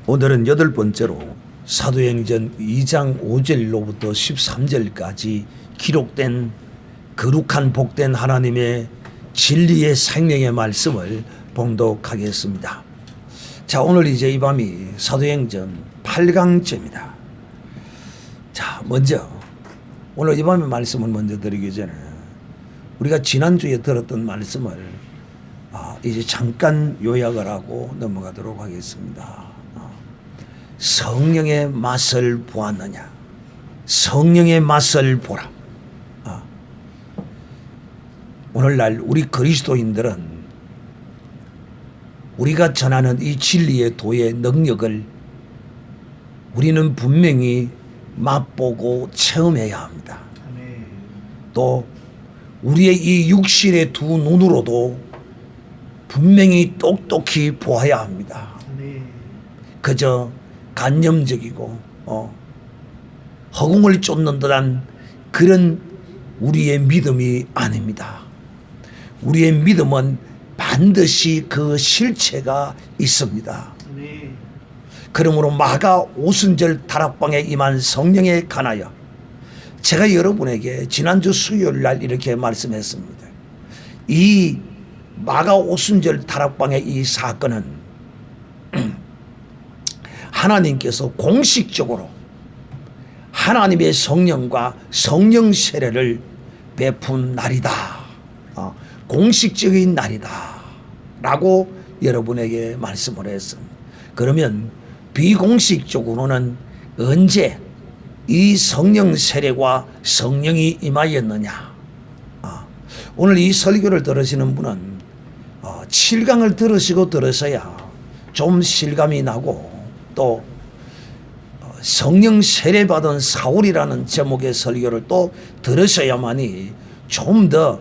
오늘은 8번째로 사도행전 2장 5절로부터 13절까지 기록된 거룩한 복된 하나님의 진리의 생명의 말씀을 봉독하겠습니다. 자, 오늘 이제 이 밤이 사도행전 8강째입니다. 자, 먼저 오늘 이 밤의 말씀을 먼저 드리기 전에 우리가 지난주에 들었던 말씀을 이제 잠깐 요약을 하고 넘어가도록 하겠습니다. 성령의 맛을 보았느냐? 성령의 맛을 보라. 오늘날 우리 그리스도인들은 우리가 전하는 이 진리의 도의 능력을 우리는 분명히 맛보고 체험해야 합니다. 또 우리의 이 육신의 두 눈으로도 분명히 똑똑히 보아야 합니다. 그저 간념적이고 허공을 쫓는 듯한 그런 우리의 믿음이 아닙니다. 우리의 믿음은 반드시 그 실체가 있습니다. 그러므로 마가 오순절 다락방에 임한 성령에 관하여 제가 여러분에게 지난주 수요일 날 이렇게 말씀했습니다. 이 마가 오순절 다락방의 이 사건은 하나님께서 공식적으로 하나님의 성령과 성령 세례를 베푼 날이다. 공식적인 날이다. 라고 여러분에게 말씀을 했습니다. 그러면 비공식적으로는 언제 이 성령 세례와 성령이 임하였느냐? 오늘 이 설교를 들으시는 분은 7강을 들으시고 들으셔야 좀 실감이 나고 또 성령 세례받은 사울이라는 제목의 설교를 또 들으셔야만이 좀 더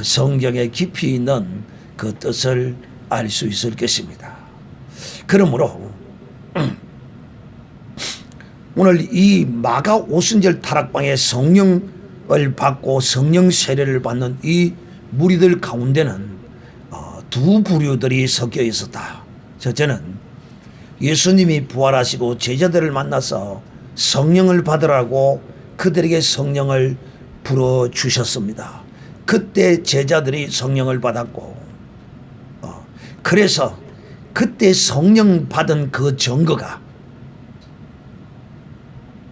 성경에 깊이 있는 그 뜻을 알 수 있을 것입니다. 그러므로 오늘 이 마가 오순절 다락방에 성령을 받고 성령 세례를 받는 이 무리들 가운데는 두 부류들이 섞여 있었다. 첫째는 예수님이 부활하시고 제자들을 만나서 성령을 받으라고 그들에게 성령을 불어주셨습니다. 그때 제자들이 성령을 받았고 그래서 그때 성령 받은 그 증거가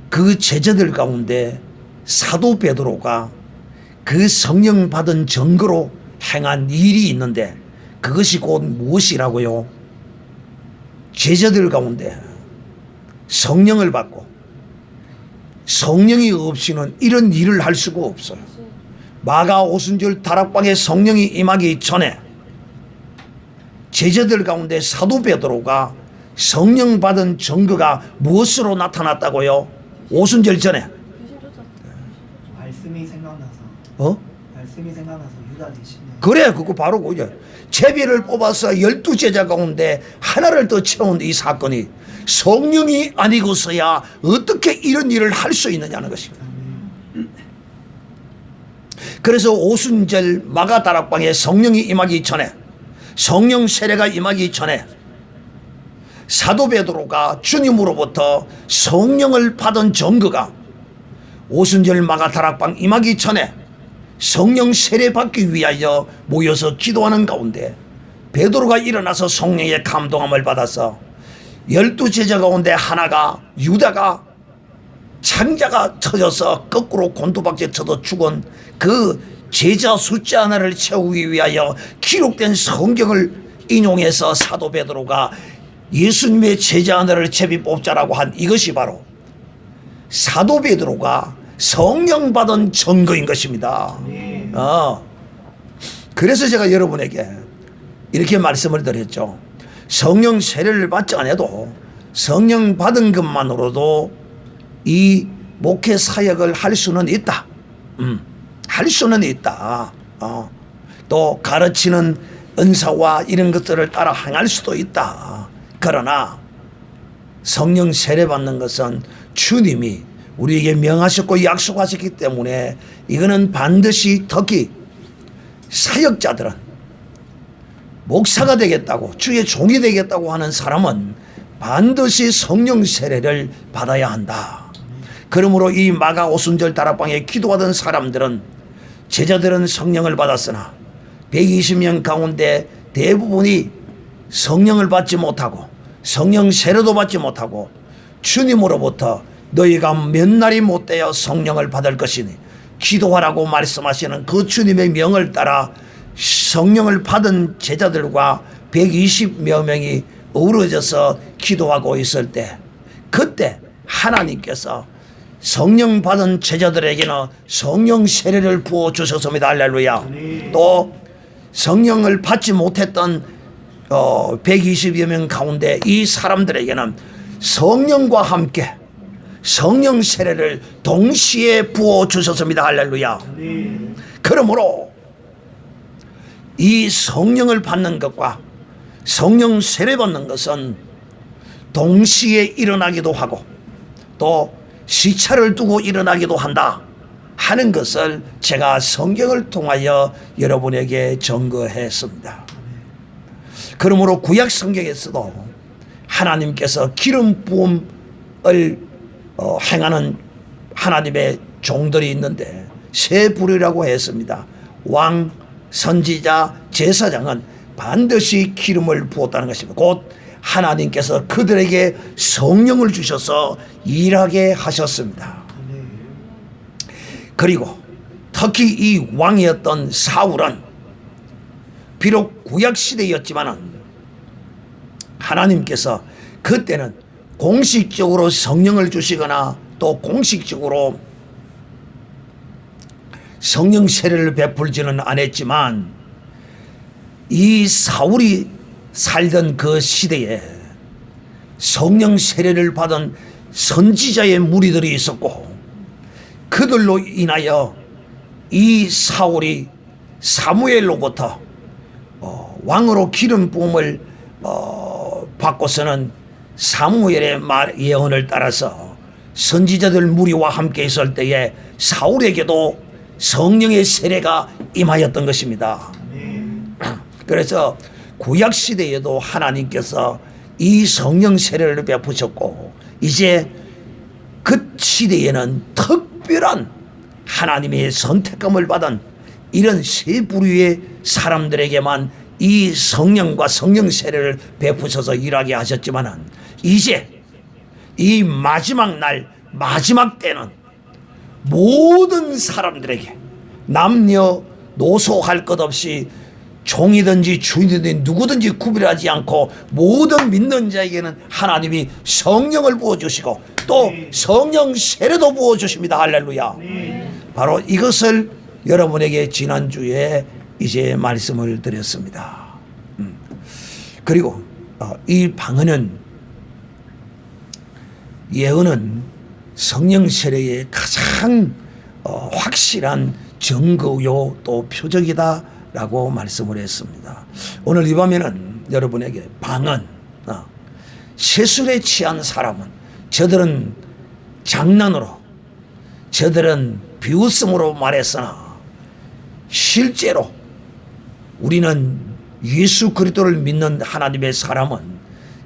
그 제자들 가운데 사도 베드로가 그 성령 받은 증거로 행한 일이 있는데 그것이 곧 무엇이라고요? 제자들 가운데 성령을 받고 성령이 없이는 이런 일을 할 수가 없어요. 마가 오순절 다락방에 성령이 임하기 전에 제자들 가운데 사도 베드로가 성령 받은 증거가 무엇으로 나타났다고요? 오순절 전에 말씀이 생각나서 말씀이 생각나서 유다 대신에 그래, 그거 바로 그거죠. 제비를 뽑아서 12제자 가운데 하나를 더 채운 이 사건이 성령이 아니고서야 어떻게 이런 일을 할 수 있느냐는 것입니다. 그래서 오순절 마가 다락방에 성령이 임하기 전에 성령 세례가 임하기 전에 사도 베드로가 주님으로부터 성령을 받은 증거가 오순절 마가 다락방 임하기 전에 성령 세례 받기 위하여 모여서 기도하는 가운데 베드로가 일어나서 성령의 감동함을 받아서 12제자 가운데 하나가 유다가 창자가 터져서 거꾸로 곤두박질 쳐도 죽은 그 제자 숫자 하나를 채우기 위하여 기록된 성경을 인용해서 사도 베드로가 예수님의 제자 하나를 제비 뽑자라고 한 이것이 바로 사도 베드로가 성령 받은 증거인 것입니다. 그래서 제가 여러분에게 이렇게 말씀을 드렸죠. 성령 세례를 받지 않아도 성령 받은 것만으로도 이 목회 사역을 할 수는 있다. 할 수는 있다. 또 가르치는 은사와 이런 것들을 따라 행할 수도 있다. 그러나 성령 세례 받는 것은 주님이 우리에게 명하셨고 약속하셨기 때문에 이거는 반드시 특히 사역자들은 목사가 되겠다고 주의 종이 되겠다고 하는 사람은 반드시 성령 세례를 받아야 한다. 그러므로 이 마가 오순절 다락방에 기도하던 사람들은, 제자들은 성령을 받았으나 120명 가운데 대부분이 성령을 받지 못하고 성령 세례도 받지 못하고 주님으로부터 너희가 몇 날이 못되어 성령을 받을 것이니 기도하라고 말씀하시는 그 주님의 명을 따라 성령을 받은 제자들과 120여 명이 어우러져서 기도하고 있을 때, 그때 하나님께서 성령 받은 제자들에게는 성령 세례를 부어 주셨습니다. 할렐루야. 또 성령을 받지 못했던 120여 명 가운데 이 사람들에게는 성령과 함께 성령 세례를 동시에 부어 주셨습니다. 할렐루야. 그러므로 이 성령을 받는 것과 성령 세례 받는 것은 동시에 일어나기도 하고 또 시차를 두고 일어나기도 한다 하는 것을 제가 성경을 통하여 여러분에게 증거했습니다. 그러므로 구약 성경에서도 하나님께서 기름 부음을 행하는 하나님의 종들이 있는데 세 부류라고 했습니다. 왕, 선지자, 제사장은 반드시 기름을 부었다는 것입니다. 곧 하나님께서 그들에게 성령을 주셔서 일하게 하셨습니다. 그리고 특히 이 왕이었던 사울은 비록 구약시대였지만 하나님께서 그때는 공식적으로 성령을 주시거나 또 공식적으로 성령 세례를 베풀지는 않았지만 이 사울이 살던 그 시대에 성령 세례를 받은 선지자의 무리들이 있었고 그들로 인하여 이 사울이 사무엘로부터 왕으로 기름 부음을 받고서는 사무엘의 예언을 따라서 선지자들 무리와 함께 있을 때에 사울에게도 성령의 세례가 임하였던 것입니다. 그래서 구약시대에도 하나님께서 이 성령 세례를 베푸셨고 이제 그 시대에는 특별한 하나님의 선택감을 받은 이런 세 부류의 사람들에게만 이 성령과 성령 세례를 베푸셔서 일하게 하셨지만 이제 이 마지막 날 마지막 때는 모든 사람들에게 남녀 노소할 것 없이 종이든지 주인이든지 누구든지 구별하지 않고 모든 믿는 자에게는 하나님이 성령을 부어주시고 또 성령 세례도 부어주십니다. 할렐루야. 바로 이것을 여러분에게 지난주에 이제 말씀을 드렸습니다. 그리고 이 방언은 예언은 성령 세례의 가장 확실한 증거요 또 표적이다라고 말씀을 했습니다. 오늘 이 밤에는 여러분에게 방언, 세술에 취한 사람은 저들은 장난으로 저들은 비웃음으로 말했으나 실제로 우리는 예수 그리스도를 믿는 하나님의 사람은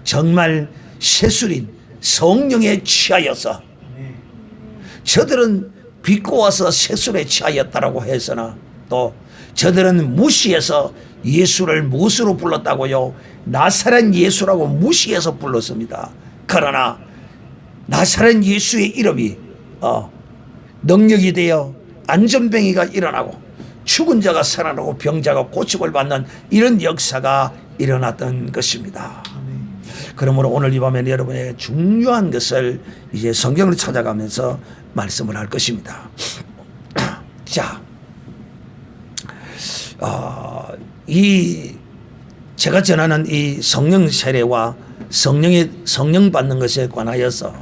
정말 세술인 성령에 취하여서 저들은 비꼬아서 세술에 취하였다라고 했으나 또 저들은 무시해서 예수를 무엇으로 불렀다고요? 나사렛 예수라고 무시해서 불렀습니다. 그러나 나사렛 예수의 이름이 능력이 되어 안전병이가 일어나고 죽은 자가 살아나고 병자가 고침을 받는 이런 역사가 일어났던 것입니다. 그러므로 오늘 이 밤에 여러분의 중요한 것을 이제 성경을 찾아가면서 말씀을 할 것입니다. 자, 제가 전하는 이 성령 세례와 성령 받는 것에 관하여서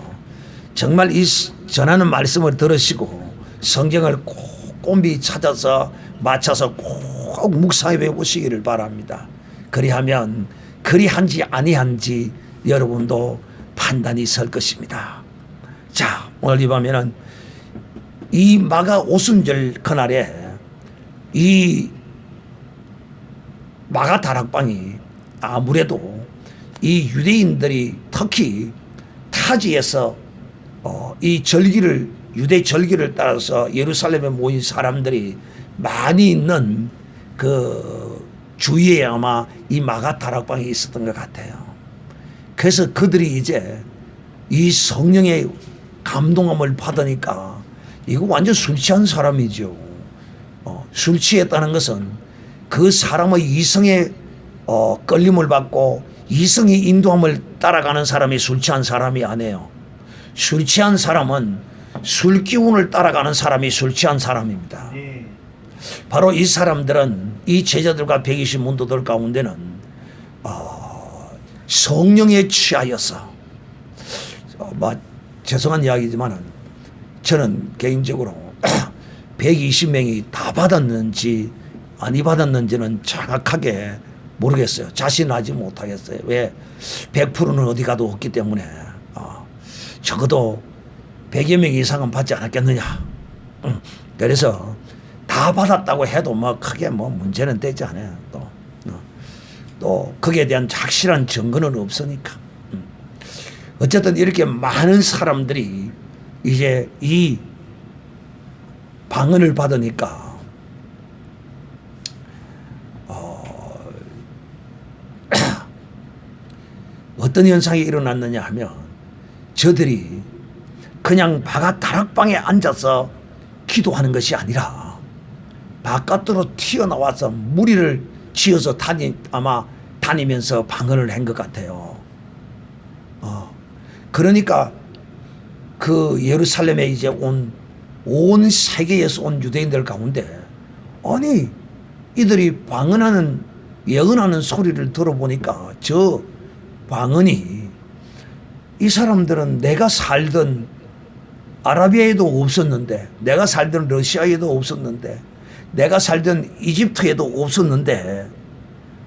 정말 이 전하는 말씀을 들으시고 성경을 꼼꼼히 찾아서 맞춰서 꼭 묵상해 보시기를 바랍니다. 그리하면 그리한지 아니한지 여러분도 판단이 설 것입니다. 자, 오늘 이 밤에는 이 마가 오순절 그날에 이 마가 다락방이 아무래도 이 유대인들이 특히 타지에서 이 절기를 유대 절기를 따라서 예루살렘에 모인 사람들이 많이 있는 그 주위에 아마 이 마가 다락방이 있었던 것 같아요. 그래서 그들이 이제 이 성령의 감동함을 받으니까 이거 완전 술 취한 사람이죠. 술 취했다는 것은 그 사람의 이성의 끌림을 받고 이성의 인도함을 따라가는 사람이 술 취한 사람이 아니에요. 술 취한 사람은 술 기운을 따라가는 사람이 술 취한 사람입니다. 네. 바로 이 사람들은 이 제자들과 120문도들 가운데는 성령에 취하여서 죄송한 이야기지만은 저는 개인적으로 120명이 다 받았는지 아니 받았는지는 정확하게 모르겠어요. 자신하지 못하겠어요. 왜? 100%는 어디 가도 없기 때문에 적어도 100여 명 이상은 받지 않았겠느냐. 그래서 다 받았다고 해도 뭐 크게 뭐 문제는 되지 않아요. 또 거기에 대한 확실한 증거는 없으니까. 어쨌든 이렇게 많은 사람들이 이제 이 방언을 받으니까 어떤 현상이 일어났느냐 하면 저들이 그냥 바가 다락방에 앉아서 기도하는 것이 아니라 바깥으로 튀어나와서 무리를 지어서 아마 다니면서 방언을 한 것 같아요. 그러니까 그 예루살렘에 이제 온 세계에서 온 유대인들 가운데 아니 이들이 방언하는 예언하는 소리를 들어보니까 저 방언이 이 사람들은 내가 살던 아라비아에도 없었는데 내가 살던 러시아에도 없었는데 내가 살던 이집트에도 없었는데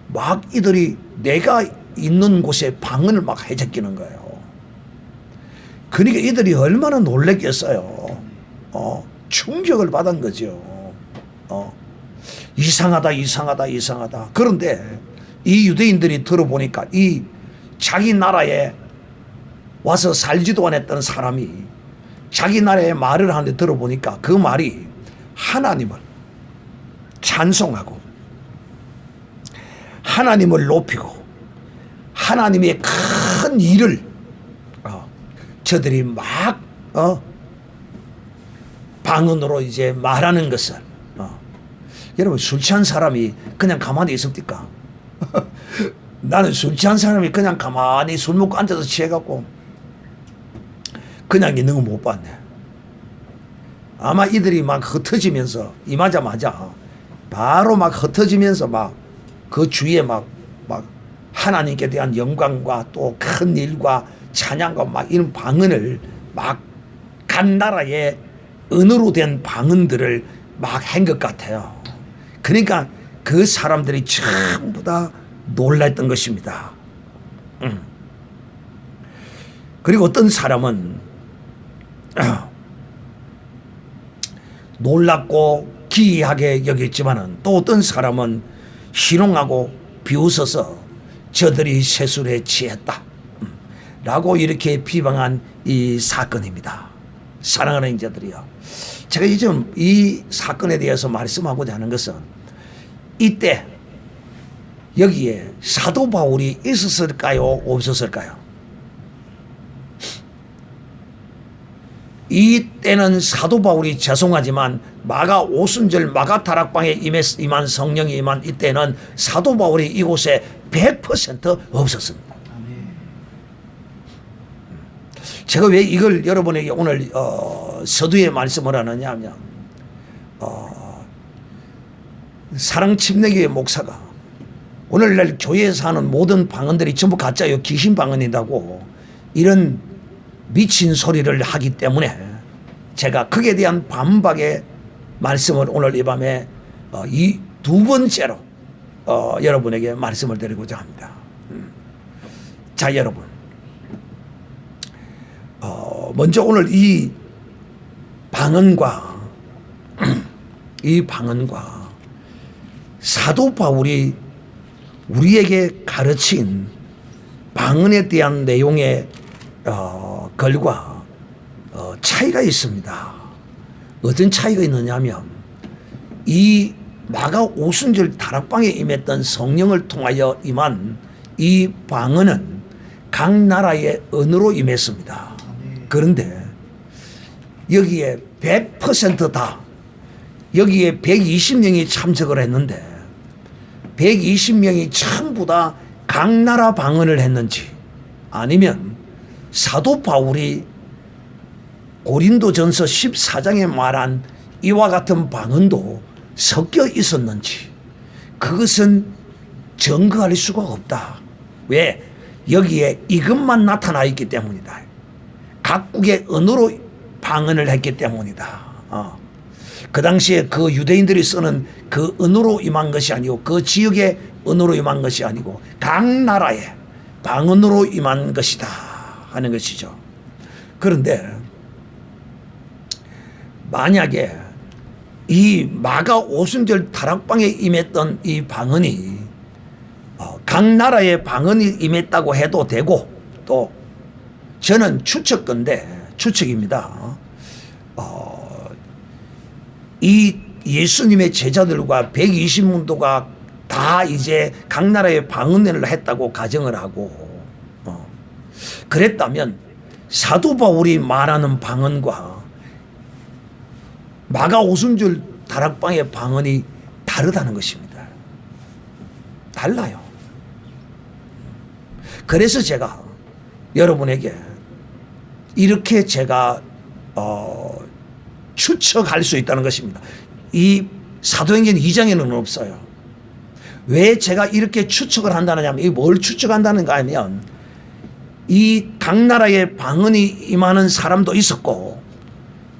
막 이들이 내가 있는 곳에 방언을 막 해제끼는 거예요. 그러니까 이들이 얼마나 놀랬겠어요. 충격을 받은 거죠. 이상하다. 그런데 이 유대인들이 들어보니까 이 자기 나라에 와서 살지도 않았던 사람이 자기 나라의 말을 하는데 들어보니까 그 말이 하나님을 찬송하고 하나님을 높이고 하나님의 큰 일을 저들이 막 방언으로 이제 말하는 것을 여러분 술 취한 사람이 그냥 가만히 있습니까? 나는 술 취한 사람이 그냥 가만히 술 먹고 앉아서 취해갖고 그냥 있는 거 못 봤네. 아마 이들이 막 흩어지면서 임하자마자 바로 막 흩어지면서 막 그 주위에 막 하나님께 대한 영광과 또 큰 일과 찬양과 막 이런 방언을 막 간 나라의 언어로 된 방언들을 막 한 것 같아요. 그러니까 그 사람들이 전부 다 놀랐던 것입니다. 그리고 어떤 사람은 놀랍고 기이하게 여겼지만은 또 어떤 사람은 희롱하고 비웃어서 저들이 세술에 취했다 라고 이렇게 비방한 이 사건입니다. 사랑하는 형제들이요, 제가 지금 이 사건에 대해서 말씀하고자 하는 것은 이때 여기에 사도 바울이 있었을까요? 없었을까요? 이때는 사도 바울이 죄송하지만 마가 오순절 마가 다락방에 임한 성령이 임한 이때는 사도 바울이 이곳에 100% 없었습니다. 제가 왜 이걸 여러분에게 오늘 서두에 말씀을 하느냐 하면 사랑 침례교회 목사가 오늘날 교회에서 하는 모든 방언들이 전부 가짜요, 귀신 방언이라고 이런 미친 소리를 하기 때문에 제가 거기에 대한 반박의 말씀을 오늘 이 밤에 이 두 번째로 여러분에게 말씀을 드리고자 합니다. 자, 여러분, 먼저 오늘 이 방언과 사도 바울이 우리에게 가르친 방언에 대한 내용의 글과 차이가 있습니다. 어떤 차이가 있느냐면 이 마가 오순절 다락방에 임했던 성령을 통하여 임한 이 방언은 각 나라의 언어로 임했습니다. 그런데 여기에 100%다 여기에 120명이 참석을 했는데 120명이 전부 다 각 나라 방언을 했는지 아니면 사도 바울이 고린도전서 14장에 말한 이와 같은 방언도 섞여 있었는지 그것은 증거할 수가 없다. 왜? 여기에 이것만 나타나 있기 때문이다. 각국의 언어로 방언을 했기 때문이다. 그 당시에 그 유대인들이 쓰는 그 언어로 임한 것이 아니고 그 지역의 언어로 임한 것이 아니고 각 나라의 방언으로 임한 것이다 하는 것이죠. 그런데 만약에 이 마가 오순절 다락방에 임했던 이 방언이 각 나라의 방언이 임했다고 해도 되고 또 저는 추측입니다. 이 예수님의 제자들과 120문도가 다 이제 각 나라의 방언을 했다고 가정을 하고 그랬다면 사도 바울이 말하는 방언과 마가 오순절 다락방의 방언이 다르다는 것입니다. 달라요. 그래서 제가 여러분에게 이렇게 제가 추측할 수 있다는 것입니다. 이 사도행전 2장에는 없어요. 왜 제가 이렇게 추측을 한다느냐 하면 뭘 추측한다는가 하면 이 각 나라의 방언이 임하는 사람도 있었고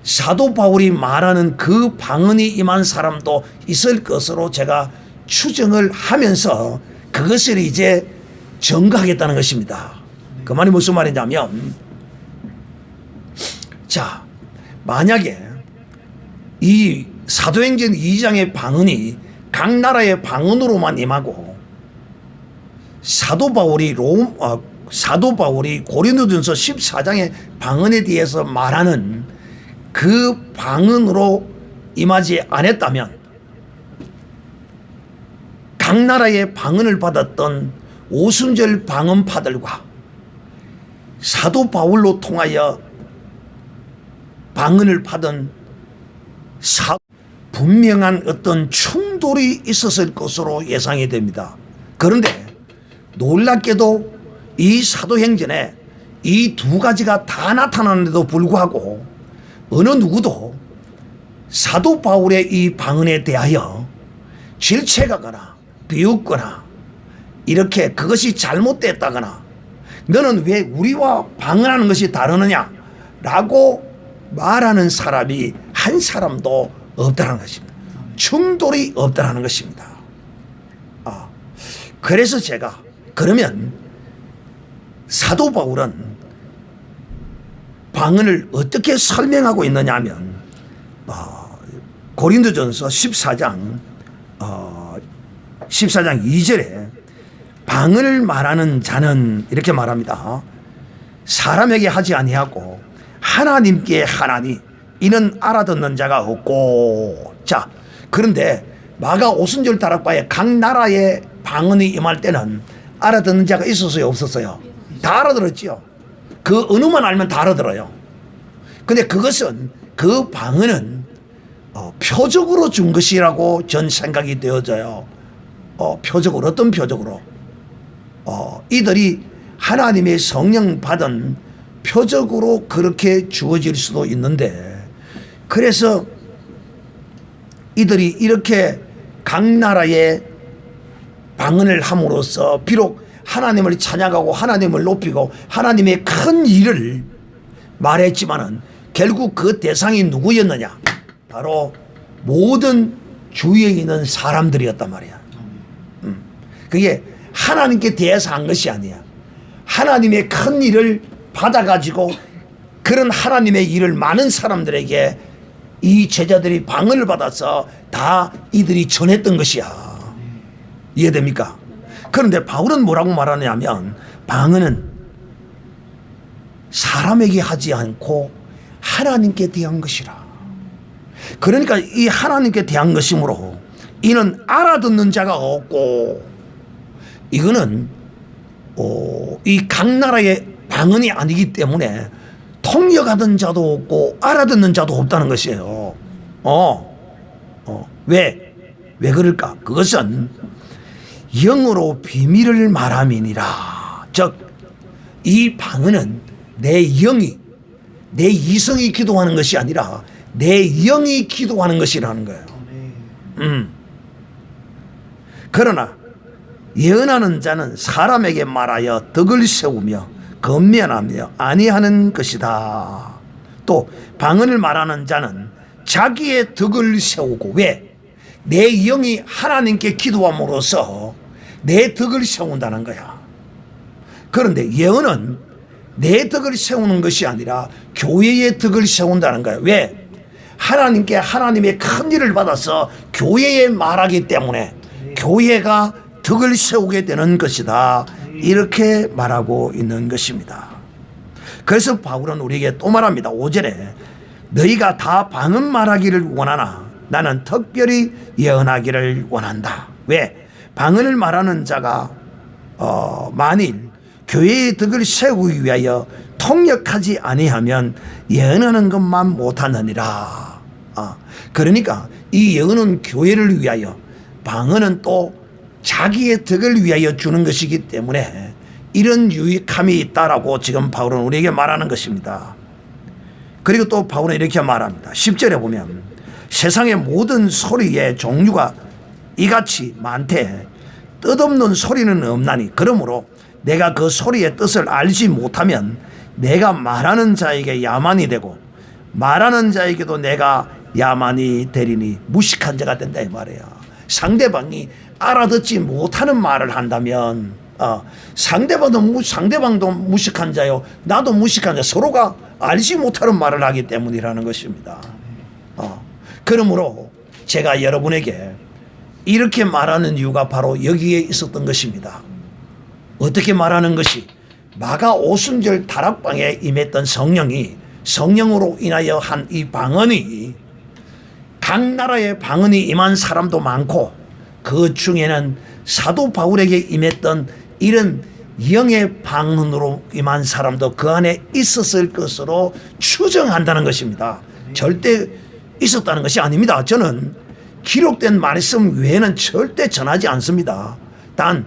사도 바울이 말하는 그 방언이 임한 사람도 있을 것으로 제가 추정을 하면서 그것을 이제 증거하겠다는 것입니다. 그 말이 무슨 말이냐면 자 만약에 이 사도행전 2장의 방언이 각 나라의 방언으로만 임하고 사도 바울이 고린도전서 14장의 방언에 대해서 말하는 그 방언으로 임하지 않았다면 각 나라의 방언을 받았던 오순절 방언파들과 사도 바울로 통하여 방언을 받은 분명한 어떤 충돌이 있었을 것으로 예상이 됩니다. 그런데 놀랍게도 이 사도행전에 이 두 가지가 다 나타나는데도 불구하고 어느 누구도 사도 바울의 이 방언에 대하여 질책하거나 비웃거나 이렇게 그것이 잘못됐다거나 너는 왜 우리와 방언하는 것이 다르느냐라고 말하는 사람이 한 사람도 없다는 것입니다. 충돌이 없다는 것입니다. 그래서 제가 그러면 사도 바울은 방언을 어떻게 설명하고 있느냐 하면 고린도전서 14장 2절에 방언을 말하는 자는 이렇게 말합니다. 사람에게 하지 아니하고 하나님께 하나니 이는 알아듣는 자가 없고. 자 그런데 마가 오순절 다락방에 각 나라의 방언이 임할 때는 알아듣는 자가 있었어요 없었어요? 다 알아들었지요. 그 언어만 알면 다 알아들어요. 근데 그것은 그 방언은 표적으로 준 것이라고 전 생각이 되어져요. 표적으로 어떤 표적으로? 이들이 하나님의 성령 받은 표적으로 그렇게 주어질 수도 있는데 그래서 이들이 이렇게 각 나라의 방언을 함으로써 비록 하나님을 찬양하고 하나님을 높이고 하나님의 큰 일을 말했지만은 결국 그 대상이 누구였느냐? 바로 모든 주위에 있는 사람들이었단 말이야. 그게 하나님께 대해서 한 것이 아니야. 하나님의 큰 일을 받아가지고 그런 하나님의 일을 많은 사람들에게 이 제자들이 방언을 받아서 다 이들이 전했던 것이야. 이해됩니까? 그런데 바울은 뭐라고 말하냐면 방언은 사람에게 하지 않고 하나님께 대한 것이라. 그러니까 이 하나님께 대한 것이므로 이는 알아듣는 자가 없고, 이거는 이 각 나라의 방언이 아니기 때문에 통역하던 자도 없고 알아듣는 자도 없다는 것이에요. 왜 그럴까? 그것은 영으로 비밀을 말함이니라. 즉, 이 방언은 내 영이, 내 이성이 기도하는 것이 아니라 내 영이 기도하는 것이라는 거예요. 그러나 예언하는 자는 사람에게 말하여 덕을 세우며 건면하며 아니하는 것이다. 또 방언을 말하는 자는 자기의 덕을 세우고, 왜? 내 영이 하나님께 기도함으로써 내 덕을 세운다는 거야. 그런데 예언은 내 덕을 세우는 것이 아니라 교회의 덕을 세운다는 거야. 왜? 하나님께 하나님의 큰 일을 받아서 교회에 말하기 때문에 교회가 덕을 세우게 되는 것이다. 이렇게 말하고 있는 것입니다. 그래서 바울은 우리에게 또 말합니다. 5절에 너희가 다 방언 말하기를 원하나 나는 특별히 예언하기를 원한다. 왜? 방언을 말하는 자가 만일 교회의 덕을 세우기 위하여 통역하지 아니하면 예언하는 것만 못하느니라. 그러니까 이 예언은 교회를 위하여, 방언은 또 자기의 덕을 위하여 주는 것이기 때문에 이런 유익함이 있다라고 지금 바울은 우리에게 말하는 것입니다. 그리고 또 바울은 이렇게 말합니다. 10절에 보면 세상의 모든 소리의 종류가 이같이 많되 뜻없는 소리는 없나니 그러므로 내가 그 소리의 뜻을 알지 못하면 내가 말하는 자에게 야만이 되고 말하는 자에게도 내가 야만이 되리니 무식한 자가 된다 이 말이에요. 상대방이 알아듣지 못하는 말을 한다면 상대방도 무식한 자요, 나도 무식한 자, 서로가 알지 못하는 말을 하기 때문이라는 것입니다. 그러므로 제가 여러분에게 이렇게 말하는 이유가 바로 여기에 있었던 것입니다. 어떻게 말하는 것이? 마가 오순절 다락방에 임했던 성령이, 성령으로 인하여 한 이 방언이, 각 나라의 방언이 임한 사람도 많고 그 중에는 사도 바울에게 임했던 이런 영의 방언으로 임한 사람도 그 안에 있었을 것으로 추정한다는 것입니다. 절대 있었다는 것이 아닙니다. 저는 기록된 말씀 외에는 절대 전하지 않습니다. 단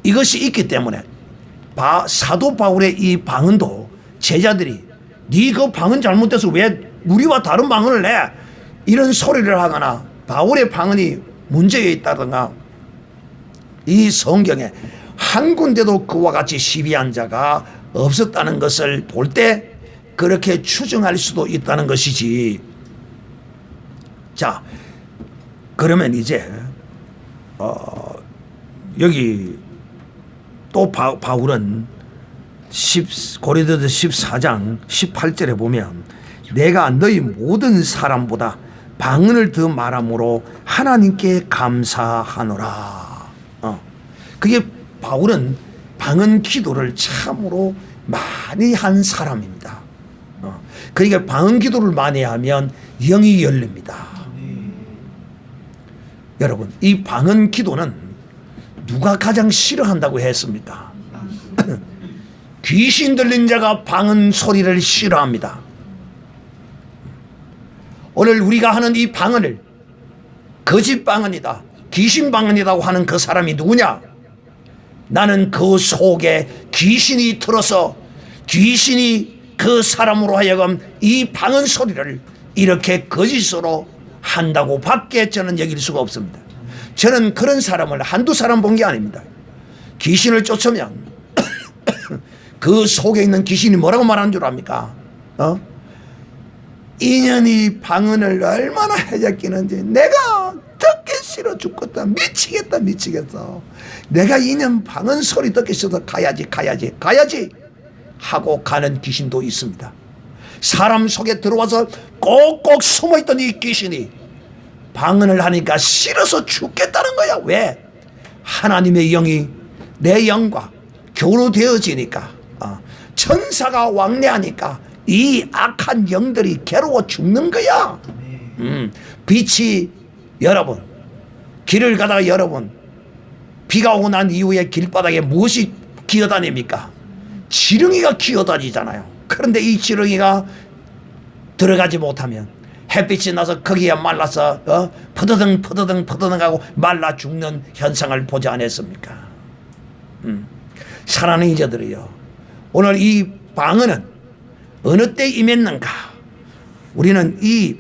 이것이 있기 때문에 사도 바울의 이 방언도 제자들이 네 그 방언 잘못돼서 왜 우리와 다른 방언을 내? 이런 소리를 하거나 바울의 방언이 문제에 있다든가, 이 성경에 한 군데도 그와 같이 시비한 자가 없었다는 것을 볼 때 그렇게 추정할 수도 있다는 것이지. 자, 그러면 이제 여기 또 바울은 고린도서 14장 18절에 보면 내가 너희 모든 사람보다 방언을 더 말함으로 하나님께 감사하노라. 그게 바울은 방언 기도를 참으로 많이 한 사람입니다. 그러니까 방언 기도를 많이 하면 영이 열립니다. 여러분, 이 방언 기도는 누가 가장 싫어한다고 했습니까? 귀신 들린 자가 방언 소리를 싫어합니다. 오늘 우리가 하는 이 방언을 거짓 방언이다, 귀신 방언이라고 하는 그 사람이 누구냐? 나는 그 속에 귀신이 들어서 귀신이 그 사람으로 하여금 이 방언 소리를 이렇게 거짓으로 한다고 밖에 저는 여길 수가 없습니다. 저는 그런 사람을 한두 사람 본 게 아닙니다. 귀신을 쫓으면 그 속에 있는 귀신이 뭐라고 말하는 줄 압니까? 인연이 방언을 얼마나 해잡기는지 내가 듣기 싫어 죽겠다, 미치겠다, 미치겠어. 내가 인연 방언 소리 듣기 싫어서 가야지 하고 가는 귀신도 있습니다. 사람 속에 들어와서 꼭꼭 숨어있던 이 귀신이 방언을 하니까 싫어서 죽겠다는 거야. 왜? 하나님의 영이 내 영과 교류되어지니까 천사가 왕래하니까 이 악한 영들이 괴로워 죽는 거야. 빛이 여러분 길을 가다가 여러분 비가 오고 난 이후에 길바닥에 무엇이 기어다닙니까? 지렁이가 기어다니잖아요. 그런데 이 지렁이가 들어가지 못하면 햇빛이 나서 거기에 말라서 퍼더덩 하고 말라 죽는 현상을 보지 않았습니까? 사랑하는 이자들이요, 오늘 이 방언은 어느 때 임했는가? 우리는 이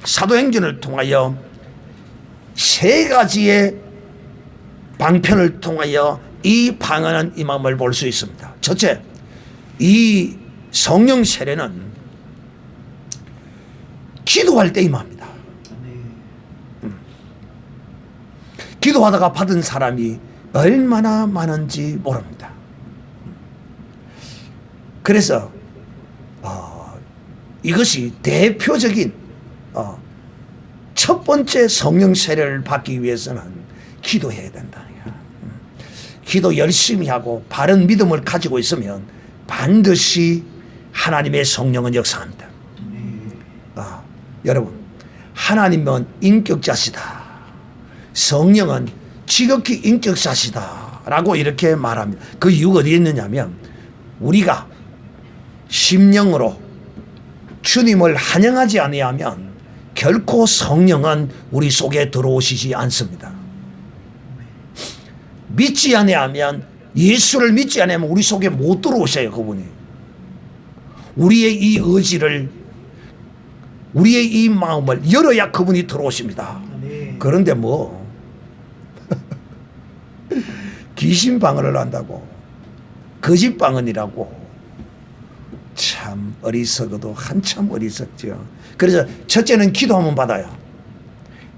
사도행전을 통하여 세 가지의 방편을 통하여 이 방언은 임함을 볼 수 있습니다. 첫째, 이 성령 세례는 기도할 때 임합니다. 기도하다가 받은 사람이 얼마나 많은지 모릅니다. 그래서 이것이 대표적인 첫 번째 성령 세례를 받기 위해서는 기도해야 된다. 기도 열심히 하고 바른 믿음을 가지고 있으면 반드시 하나님의 성령은 역사합니다. 여러분, 하나님은 인격자시다, 성령은 지극히 인격자시다 라고 이렇게 말합니다. 그 이유가 어디에 있느냐면 우리가 심령으로 주님을 환영하지 아니하면 결코 성령은 우리 속에 들어오시지 않습니다. 믿지 아니하면, 예수를 믿지 아니하면 우리 속에 못 들어오셔요. 그분이 우리의 이 의지를, 우리의 이 마음을 열어야 그분이 들어오십니다. 그런데 뭐 귀신 방언을 한다고, 거짓 방언이라고, 참 어리석어도 한참 어리석죠. 그래서 첫째는 기도하면 받아요.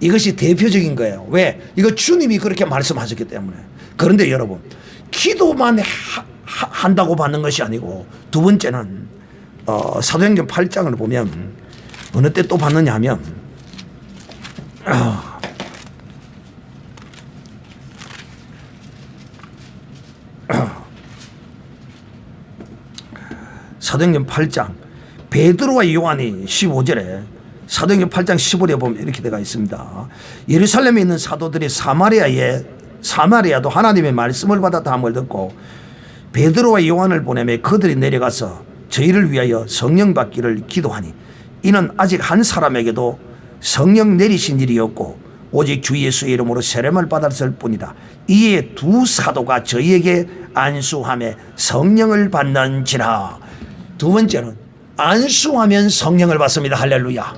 이것이 대표적인 거예요. 왜? 이거 주님이 그렇게 말씀하셨기 때문에. 그런데 여러분, 기도만 한다고 받는 것이 아니고, 두 번째는 사도행전 8장을 보면 어느 때 또 받느냐 하면 사도행전 8장 베드로와 요한이 15절에, 사도행전 8장 15절에 보면 이렇게 되어 있습니다. 예루살렘에 있는 사도들이 사마리아도 하나님의 말씀을 받아 담을 듣고 베드로와 요한을 보내매 그들이 내려가서 저희를 위하여 성령 받기를 기도하니 이는 아직 한 사람에게도 성령 내리신 일이 없고 오직 주 예수의 이름으로 세례를 받았을 뿐이다. 이에 두 사도가 저희에게 안수하며 성령을 받는지라. 두 번째는 안수하면 성령을 받습니다. 할렐루야.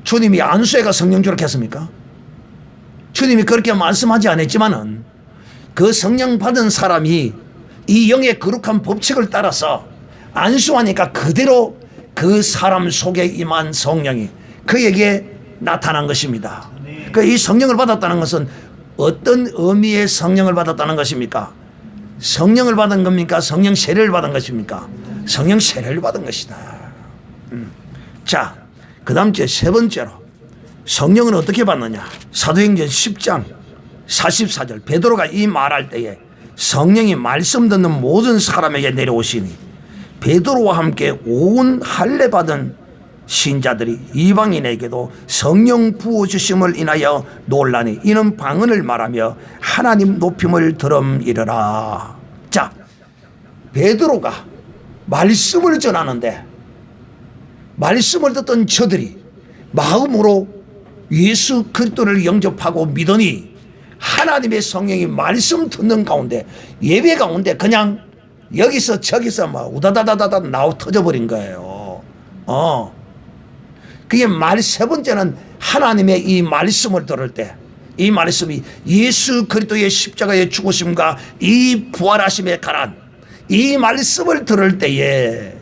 주님이 안수해가 성령 조력했습니까? 주님이 그렇게 말씀하지 않았지만은 그 성령 받은 사람이 이 영의 거룩한 법칙을 따라서 안수하니까 그대로 그 사람 속에 임한 성령이 그에게 나타난 것입니다. 이 성령을 받았다는 것은 어떤 의미의 성령을 받았다는 것입니까? 성령을 받은 겁니까? 성령 세례를 받은 것입니까? 성령 세례를 받은 것이다. 자, 그 다음 주에 세 번째로 성령은 어떻게 받느냐? 사도행전 10장 44절, 베드로가 이 말할 때에 성령이 말씀 듣는 모든 사람에게 내려오시니 베드로와 함께 온 할례 받은 신자들이 이방인에게도 성령 부어주심을 인하여 놀라니 이는 방언을 말하며 하나님 높임을 들음이러라. 자, 베드로가 말씀을 전하는데 말씀을 듣던 저들이 마음으로 예수 그리스도를 영접하고 믿으니 하나님의 성령이 말씀 듣는 가운데, 예배 가운데 그냥 여기서 저기서 막 우다다다다다 나오 터져버린 거예요. 그게 세 번째는 하나님의 이 말씀을 들을 때, 이 말씀이 예수 그리스도의 십자가의 죽으심과 이 부활하심에 관한 이 말씀을 들을 때에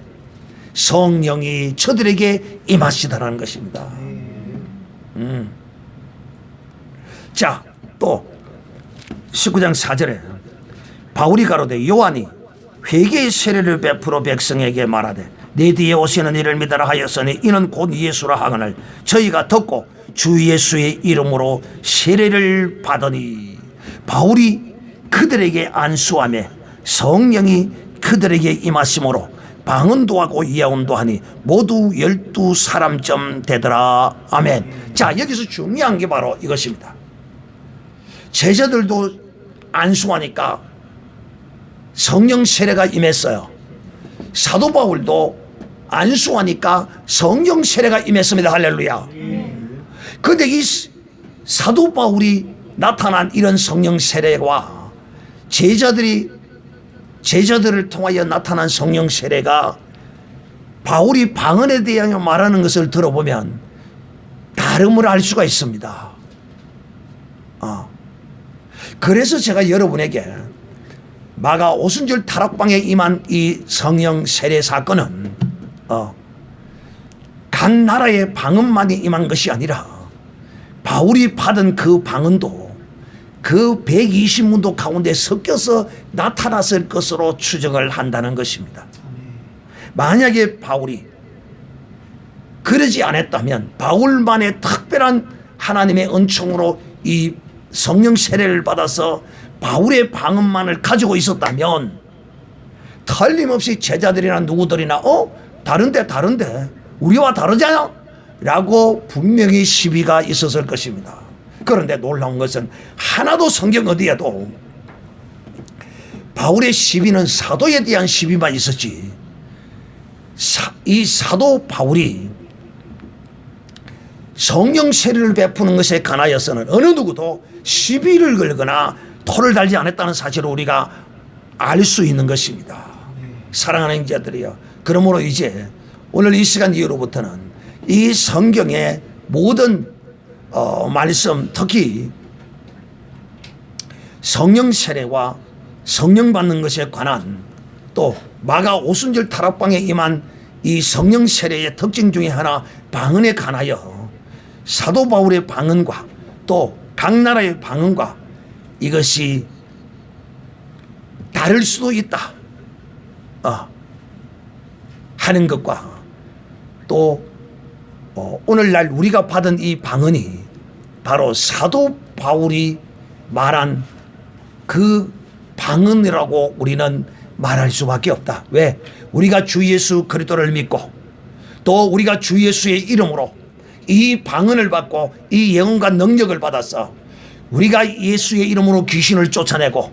성령이 저들에게 임하시다라는 것입니다. 자, 또 19장 4절에 바울이 가로되 요한이 회개의 세례를 베풀어 백성에게 말하되 내 뒤에 오시는 이를 믿으라 하였으니 이는 곧 예수라 하거늘 저희가 듣고 주 예수의 이름으로 세례를 받으니, 바울이 그들에게 안수하며 성령이 그들에게 임하심으로 방언도 하고 예언도 하니 모두 12사람쯤 되더라. 아멘. 자, 여기서 중요한 게 바로 이것입니다. 제자들도 안수하니까 성령 세례가 임했어요. 사도 바울도 안수하니까 성령 세례가 임했습니다. 할렐루야. 그런데 이 사도 바울이 나타난 이런 성령 세례와 제자들을 통하여 나타난 성령 세례가 바울이 방언에 대하여 말하는 것을 들어보면 다름을 알 수가 있습니다. 그래서 제가 여러분에게 마가 오순절 다락방에 임한 이 성령 세례 사건은 각 나라의 방언만이 임한 것이 아니라 바울이 받은 그 방언도 그 120문도 가운데 섞여서 나타났을 것으로 추정을 한다는 것입니다. 만약에 바울이 그러지 않았다면 바울만의 특별한 하나님의 은총으로 이 성령 세례를 받아서 바울의 방언만을 가지고 있었다면 틀림없이 제자들이나 누구들이나 다른데 우리와 다르잖아 라고 분명히 시비가 있었을 것입니다. 그런데 놀라운 것은 하나도 성경 어디에도 바울의 시비는 사도에 대한 시비만 있었지 이 사도 바울이 성령 세례를 베푸는 것에 관하여서는 어느 누구도 시비를 걸거나 토를 달지 않았다는 사실을 우리가 알 수 있는 것입니다. 사랑하는 자들이여, 그러므로 이제 오늘 이 시간 이후로부터는 이 성경의 모든 말씀, 특히 성령 세례와 성령 받는 것에 관한 또 마가 오순절 다락방에 임한 이 성령 세례의 특징 중에 하나 방언에 관하여 사도 바울의 방언과 또 각 나라의 방언과 이것이 다를 수도 있다 하는 것과 또 오늘날 우리가 받은 이 방언이 바로 사도 바울이 말한 그 방언이라고 우리는 말할 수밖에 없다. 왜? 우리가 주 예수 그리스도를 믿고 또 우리가 주 예수의 이름으로 이 방언을 받고 이 예언과 능력을 받아서 우리가 예수의 이름으로 귀신을 쫓아내고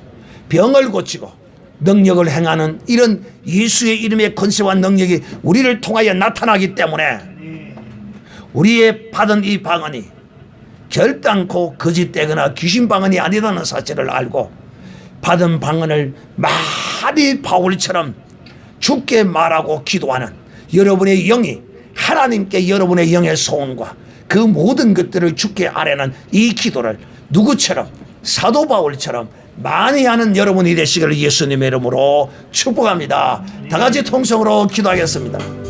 병을 고치고 능력을 행하는 이런 예수의 이름의 권세와 능력이 우리를 통하여 나타나기 때문에 우리의 받은 이 방언이 결단코 거짓되거나 귀신 방언이 아니라는 사실을 알고 받은 방언을 많이 바울처럼 주께 말하고 기도하는 여러분의 영이 하나님께 여러분의 영의 소원과 그 모든 것들을 주께 아뢰는 이 기도를 누구처럼 사도 바울처럼 많이 하는 여러분이 되시기를 예수님의 이름으로 축복합니다. 다 같이 통성으로 기도하겠습니다.